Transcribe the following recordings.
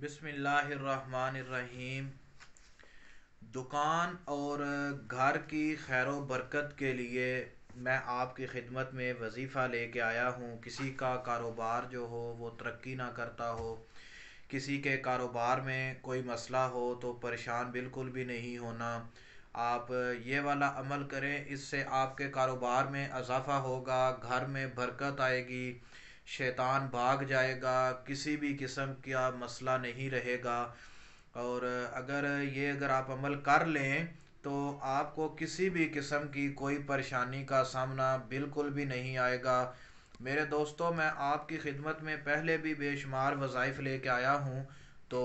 بسم اللہ الرحمن الرحیم۔ دکان اور گھر کی خیر و برکت کے لیے میں آپ کی خدمت میں وظیفہ لے کے آیا ہوں۔ کسی کا کاروبار جو ہو وہ ترقی نہ کرتا ہو، کسی کے کاروبار میں کوئی مسئلہ ہو تو پریشان بالکل بھی نہیں ہونا۔ آپ یہ والا عمل کریں، اس سے آپ کے کاروبار میں اضافہ ہوگا، گھر میں برکت آئے گی، شیطان بھاگ جائے گا، کسی بھی قسم کا مسئلہ نہیں رہے گا۔ اور اگر آپ عمل کر لیں تو آپ کو کسی بھی قسم کی کوئی پریشانی کا سامنا بالکل بھی نہیں آئے گا۔ میرے دوستو، میں آپ کی خدمت میں پہلے بھی بے شمار وظائف لے کے آیا ہوں، تو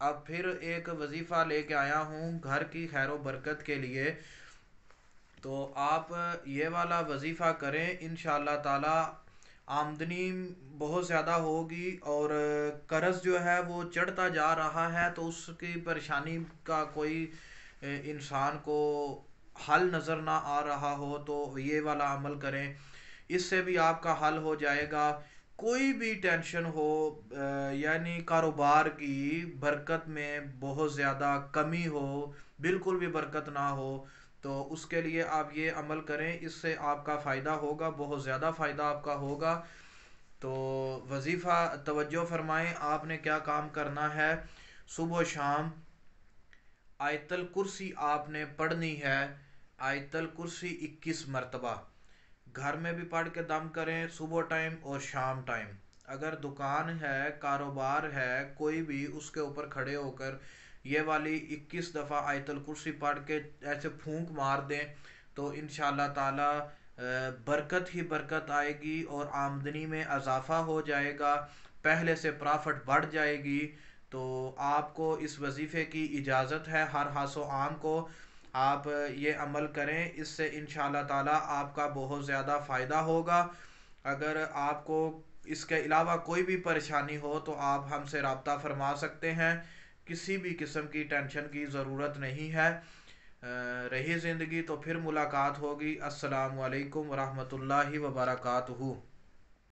اب پھر ایک وظیفہ لے کے آیا ہوں گھر کی خیر و برکت کے لیے۔ تو آپ یہ والا وظیفہ کریں، انشاءاللہ تعالی آمدنی بہت زیادہ ہوگی، اور قرض جو ہے وہ چڑھتا جا رہا ہے تو اس کی پریشانی کا کوئی انسان کو حل نظر نہ آ رہا ہو تو یہ والا عمل کریں، اس سے بھی آپ کا حل ہو جائے گا۔ کوئی بھی ٹینشن ہو، یعنی کاروبار کی برکت میں بہت زیادہ کمی ہو، بالکل بھی برکت نہ ہو، تو اس کے لیے آپ یہ عمل کریں، اس سے آپ کا فائدہ ہوگا، بہت زیادہ فائدہ آپ کا ہوگا۔ تو وظیفہ توجہ فرمائیں، آپ نے کیا کام کرنا ہے؟ صبح و شام آیت الکرسی آپ نے پڑھنی ہے، آیت الکرسی 21 مرتبہ۔ گھر میں بھی پڑھ کے دم کریں، صبح ٹائم اور شام ٹائم۔ اگر دکان ہے، کاروبار ہے کوئی بھی، اس کے اوپر کھڑے ہو کر یہ والی 21 دفعہ آیت الکرسی پڑھ کے ایسے پھونک مار دیں تو انشاءاللہ تعالی برکت ہی برکت آئے گی، اور آمدنی میں اضافہ ہو جائے گا، پہلے سے پرافٹ بڑھ جائے گی۔ تو آپ کو اس وظیفے کی اجازت ہے، ہر حاس و عام کو آپ یہ عمل کریں، اس سے انشاءاللہ تعالی آپ کا بہت زیادہ فائدہ ہوگا۔ اگر آپ کو اس کے علاوہ کوئی بھی پریشانی ہو تو آپ ہم سے رابطہ فرما سکتے ہیں، کسی بھی قسم کی ٹینشن کی ضرورت نہیں ہے۔ رہی زندگی تو پھر ملاقات ہوگی۔ السلام علیکم ورحمۃ اللہ وبرکاتہ۔